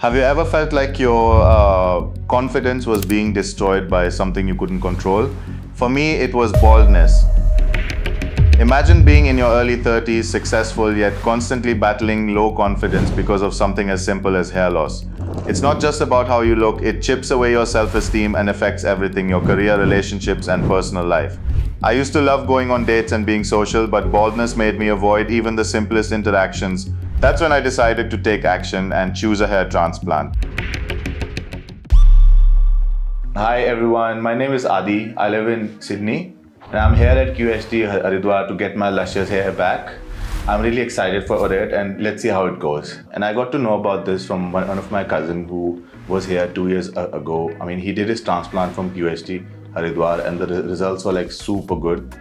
Have you ever felt like your confidence was being destroyed by something you couldn't control? For me, it was baldness. Imagine being in your early 30s, successful, yet constantly battling low confidence because of something as simple as hair loss. It's not just about how you look, it chips away your self-esteem and affects everything, your career, relationships, and personal life. I used to love going on dates and being social, but baldness made me avoid even the simplest interactions. That's when I decided to take action and choose a hair transplant. Hi everyone, my name is Adi. I live in Sydney and I'm here at QHT Haridwar to get my luscious hair back. I'm really excited for it and let's see how it goes. And I got to know about this from one of my cousins who was here 2 years ago. I mean, he did his transplant from QHT Haridwar and the results were like super good.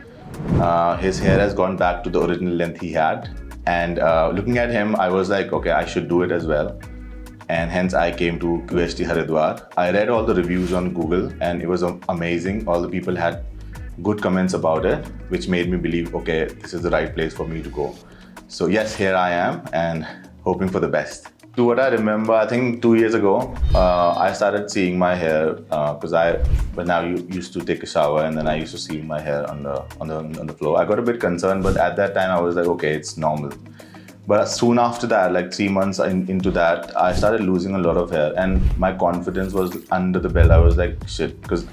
His hair has gone back to the original length he had. And looking at him, I was like, okay, I should do it as well. And hence I came to QHT Haridwar. I read all the reviews on Google and it was amazing. All the people had good comments about it, which made me believe, okay, this is the right place for me to go. So yes, here I am and hoping for the best. To what I remember, I think 2 years ago, I started seeing my hair because but now you used to take a shower and then I used to see my hair on the floor. I got a bit concerned, but at that time I was like, okay, it's normal. But soon after that, like 3 months into that, I started losing a lot of hair and my confidence was under the belt. I was like, shit, because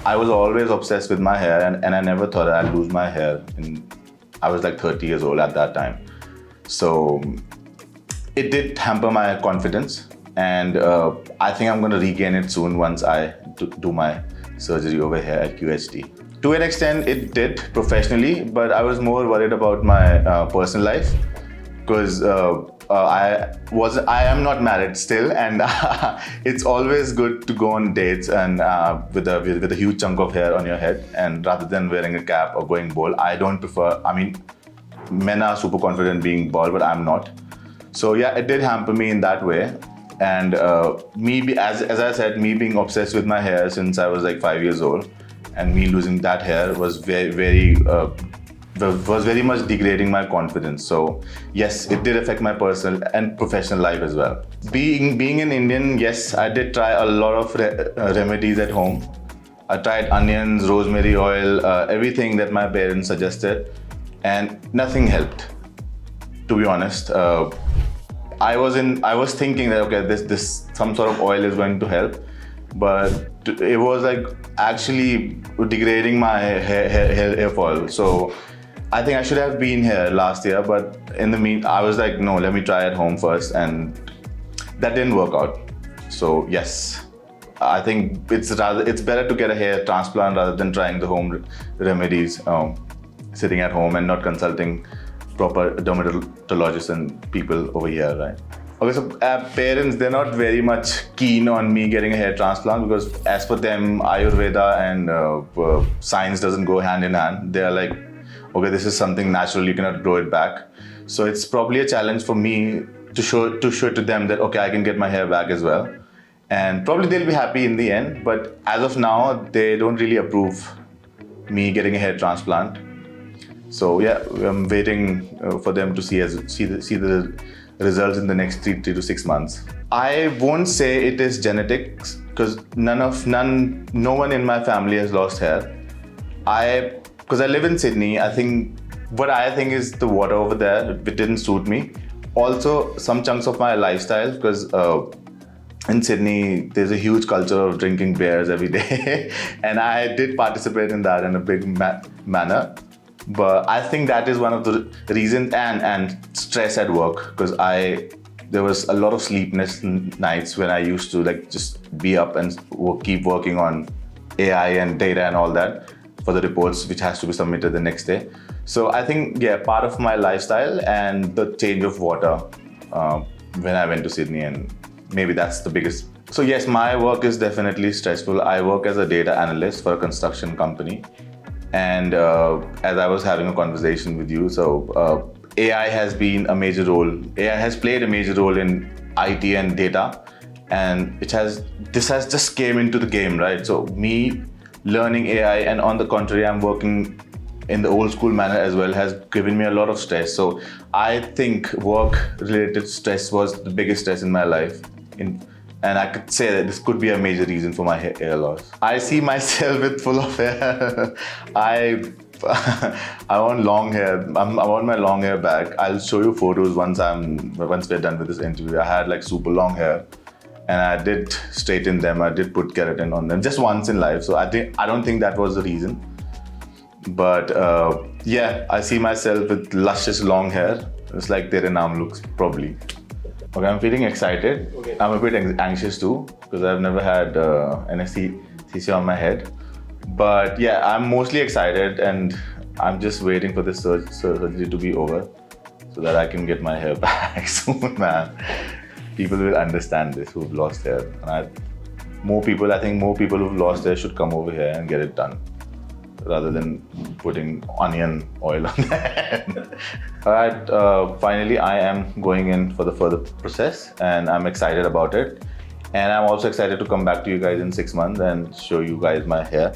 I was always obsessed with my hair and I never thought I'd lose my hair. I was like 30 years old at that time. So it did hamper my confidence and I think I'm going to regain it soon once I do my surgery over here at QHT. To an extent, it did professionally, but I was more worried about my personal life. Because I am not married still, and it's always good to go on dates and with a huge chunk of hair on your head, and rather than wearing a cap or going bald. I don't prefer. I mean, men are super confident being bald, but I'm not. So yeah, it did hamper me in that way, and as I said, me being obsessed with my hair since I was like 5 years old, and me losing that hair was very much degrading my confidence. So yes, it did affect my personal and professional life as well. Being an Indian, yes, I did try a lot of remedies at home. I tried onions, rosemary oil, everything that my parents suggested, and nothing helped. To be honest, I was thinking that okay, this some sort of oil is going to help, but it was like actually degrading my hair fall. So I think I should have been here last year, but in the meantime, I was like, no, let me try at home first, and that didn't work out. So yes, I think it's better to get a hair transplant rather than trying the home remedies, sitting at home and not consulting proper dermatologists and people over here, right? Okay, so parents, they're not very much keen on me getting a hair transplant because as for them, Ayurveda and science doesn't go hand in hand. They're like, okay, this is something natural, you cannot grow it back. So it's probably a challenge for me to show to them that, okay, I can get my hair back as well. And probably they'll be happy in the end, but as of now, they don't really approve me getting a hair transplant. So yeah, I'm waiting for them to see the results in the next 3 to 6 months. I won't say it is genetics because no one in my family has lost hair. Because I live in Sydney, I think is the water over there, it didn't suit me. Also, some chunks of my lifestyle, because in Sydney, there's a huge culture of drinking beers every day. And I did participate in that in a big manner. But I think that is one of the reasons, and stress at work, because there was a lot of sleepless nights when I used to like just be up and keep working on AI and data and all that for the reports which has to be submitted the next day. So I think, yeah, part of my lifestyle and the change of water when I went to Sydney, and maybe that's the biggest. So yes, my work is definitely stressful. I work as a data analyst for a construction company. And as I was having a conversation with you, so AI has been a major role. AI has played a major role in IT and data, and this has just came into the game, right? So me learning AI, and on the contrary, I'm working in the old school manner as well, has given me a lot of stress. So I think work related stress was the biggest stress in my life And I could say that this could be a major reason for my hair loss. I see myself with full of hair. I want long hair. I want my long hair back. I'll show you photos once we're done with this interview. I had like super long hair, and I did straighten them. I did put keratin on them just once in life. So I don't think that was the reason. But yeah, I see myself with luscious long hair. It's like Tere Naam looks probably. Okay, I'm feeling excited. Okay. I'm a bit anxious too because I've never had anesthesia on my head. But yeah, I'm mostly excited and I'm just waiting for this surgery to be over so that I can get my hair back soon, man. People will understand this who've lost hair. And I think more people who've lost hair should come over here and get it done rather than putting onion oil on their head. Alright, finally I am going in for the further process and I'm excited about it. And I'm also excited to come back to you guys in 6 months and show you guys my hair.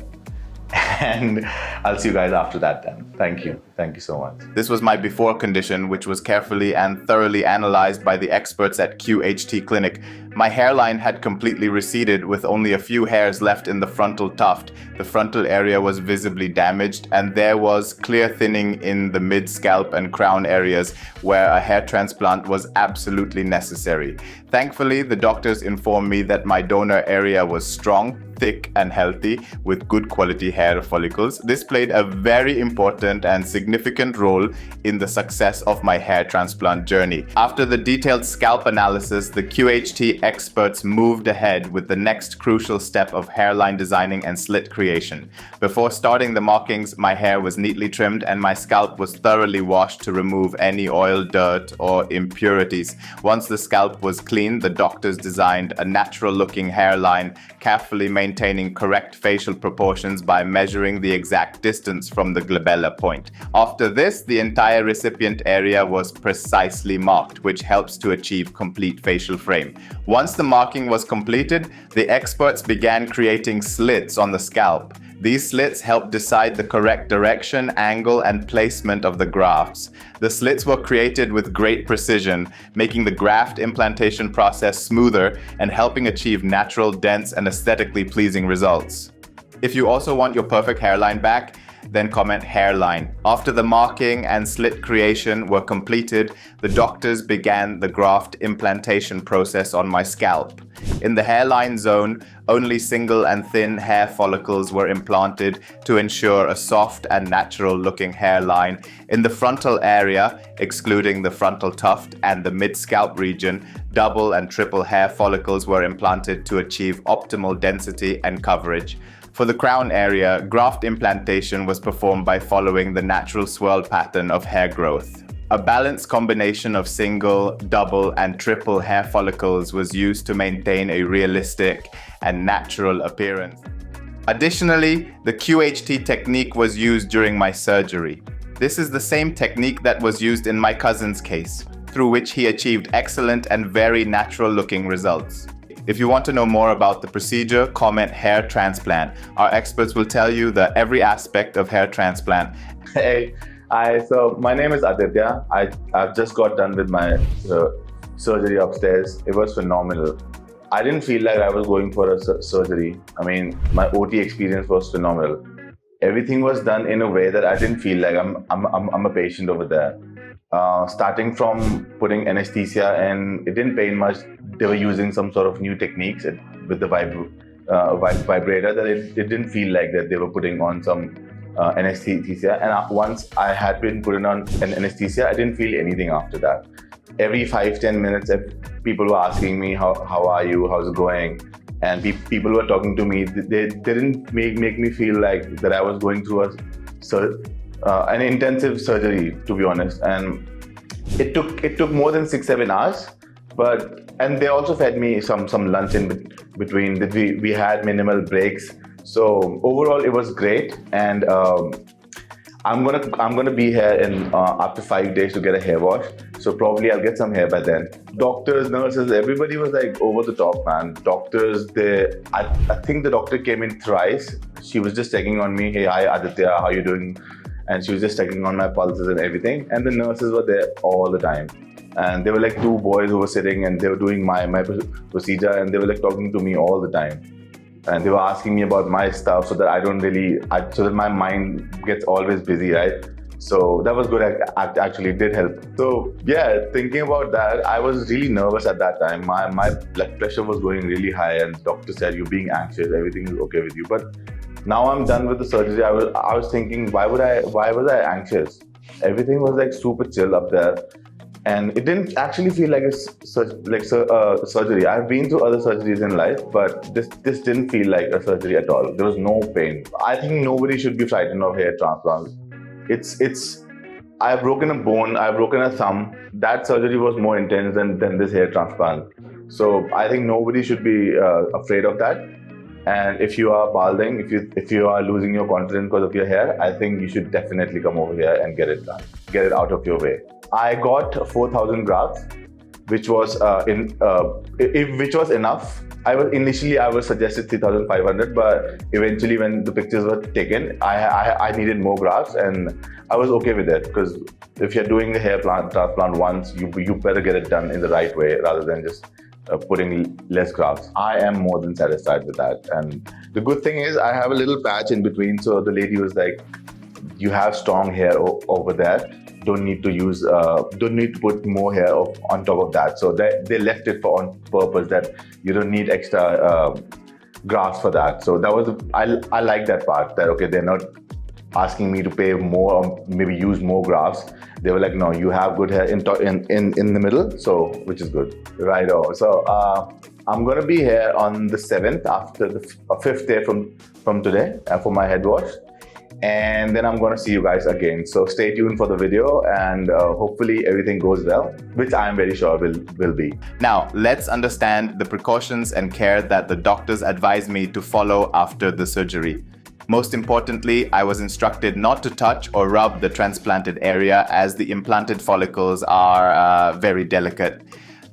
And I'll see you guys after that then. Thank you. Thank you so much. This was my before condition, which was carefully and thoroughly analyzed by the experts at QHT Clinic. My hairline had completely receded with only a few hairs left in the frontal tuft. The frontal area was visibly damaged and there was clear thinning in the mid-scalp and crown areas where a hair transplant was absolutely necessary. Thankfully, the doctors informed me that my donor area was strong, thick and healthy with good quality hair follicles. This played a very important and significant role in the success of my hair transplant journey. After the detailed scalp analysis, the QHT experts moved ahead with the next crucial step of hairline designing and slit creation. Before starting the markings, my hair was neatly trimmed and my scalp was thoroughly washed to remove any oil, dirt or impurities. Once the scalp was clean, the doctors designed a natural looking hairline, carefully maintaining correct facial proportions by measuring the exact distance from the glabella point. After this, the entire recipient area was precisely marked, which helps to achieve complete facial frame. Once the marking was completed, the experts began creating slits on the scalp. These slits help decide the correct direction, angle, and placement of the grafts. The slits were created with great precision, making the graft implantation process smoother and helping achieve natural, dense, and aesthetically pleasing results. If you also want your perfect hairline back, then comment hairline. After the marking and slit creation were completed, the doctors began the graft implantation process on my scalp. In the hairline zone, only single and thin hair follicles were implanted to ensure a soft and natural looking hairline. In the frontal area, excluding the frontal tuft and the mid-scalp region, double and triple hair follicles were implanted to achieve optimal density and coverage. For the crown area, graft implantation was performed by following the natural swirl pattern of hair growth. A balanced combination of single, double, and triple hair follicles was used to maintain a realistic and natural appearance. Additionally, the QHT technique was used during my surgery. This is the same technique that was used in my cousin's case, through which he achieved excellent and very natural-looking results. If you want to know more about the procedure, comment hair transplant. Our experts will tell you every aspect of hair transplant. Hey, so my name is Aditya. I've just got done with my surgery upstairs. It was phenomenal. I didn't feel like I was going for a surgery. I mean, my OT experience was phenomenal. Everything was done in a way that I didn't feel like I'm a patient over there. Starting from putting anesthesia, and it didn't pain much. They were using some sort of new techniques with the vibrator that it didn't feel like that they were putting on some anesthesia. And once I had been put on an anesthesia, I didn't feel anything after that. Every 5-10 minutes, people were asking me, how are you, how's it going? And people were talking to me. They didn't make me feel like that I was going through an intensive surgery, to be honest. And it took more than 6-7 hours. And they also fed me some lunch in between. That we had minimal breaks. So overall, it was great. And I'm gonna be here in after 5 days to get a hair wash. So probably I'll get some hair by then. Doctors, nurses, everybody was like over the top, man. Doctors, I think the doctor came in thrice. She was just checking on me. Hey, hi Aditya, how you doing? And she was just checking on my pulses and everything. And the nurses were there all the time. and they were like two boys who were sitting and they were doing my procedure, and they were like talking to me all the time, and they were asking me about my stuff so that so that my mind gets always busy, right? So that was good. Actually did help. So yeah, thinking about that, I was really nervous at that time. My blood pressure was going really high, and the doctor said, "You're being anxious. Everything is okay with you." But now I'm done with the surgery. I was thinking, why was I anxious? Everything was like super chill up there, and it didn't actually feel like a surgery. I've been through other surgeries in life, but this didn't feel like a surgery at all. There was no pain. I think nobody should be frightened of hair transplants. I've broken a bone, I've broken a thumb. That surgery was more intense than this hair transplant. So I think nobody should be afraid of that. And if you are balding, if you are losing your confidence because of your hair, I think you should definitely come over here and get it done. Get it out of your way. I got 4,000 grafts, which was which was enough. I was suggested 3,500, but eventually when the pictures were taken, I needed more grafts, and I was okay with it, because if you're doing the hair transplant once, you better get it done in the right way rather than just putting less grafts. I am more than satisfied with that, and the good thing is I have a little patch in between. So the lady was like, "You have strong hair over there. Don't need to put more hair on top of that." So they left it on purpose, that you don't need extra grafts for that. So that was I like that part, that okay, they're not asking me to pay more or maybe use more grafts. They were like, no, you have good hair in the middle, so which is good. Righto. So I'm gonna be here on the 7th, after the 5th day from today, for my head wash. And then I'm going to see you guys again. So stay tuned for the video, and hopefully everything goes well, which I am very sure will be. Now, let's understand the precautions and care that the doctors advised me to follow after the surgery. Most importantly, I was instructed not to touch or rub the transplanted area, as the implanted follicles are very delicate.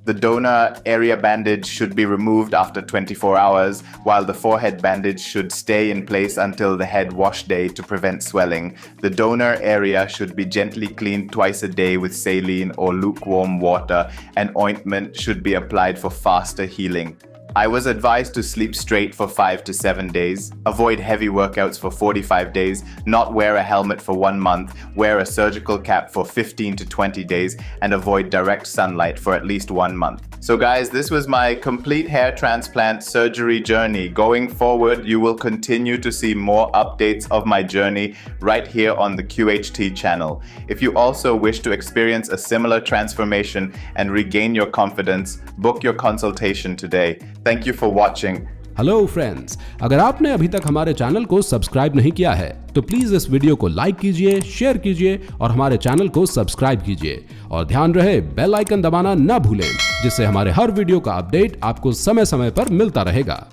The donor area bandage should be removed after 24 hours, while the forehead bandage should stay in place until the head wash day to prevent swelling. The donor area should be gently cleaned twice a day with saline or lukewarm water, and ointment should be applied for faster healing. I was advised to sleep straight for 5 to 7 days, avoid heavy workouts for 45 days, not wear a helmet for 1 month, wear a surgical cap for 15 to 20 days, and avoid direct sunlight for at least 1 month. So guys, this was my complete hair transplant surgery journey. Going forward, you will continue to see more updates of my journey right here on the QHT channel. If you also wish to experience a similar transformation and regain your confidence, book your consultation today. Thank you for watching. Hello friends, अगर आपने अभी तक हमारे channel को subscribe नहीं किया है तो प्लीज इस वीडियो को लाइक कीजिए, शेयर कीजिए और हमारे चैनल को सब्सक्राइब कीजिए। और ध्यान रहे, बेल आइकन दबाना ना भूलें, जिससे हमारे हर वीडियो का अपडेट आपको समय समय पर मिलता रहेगा।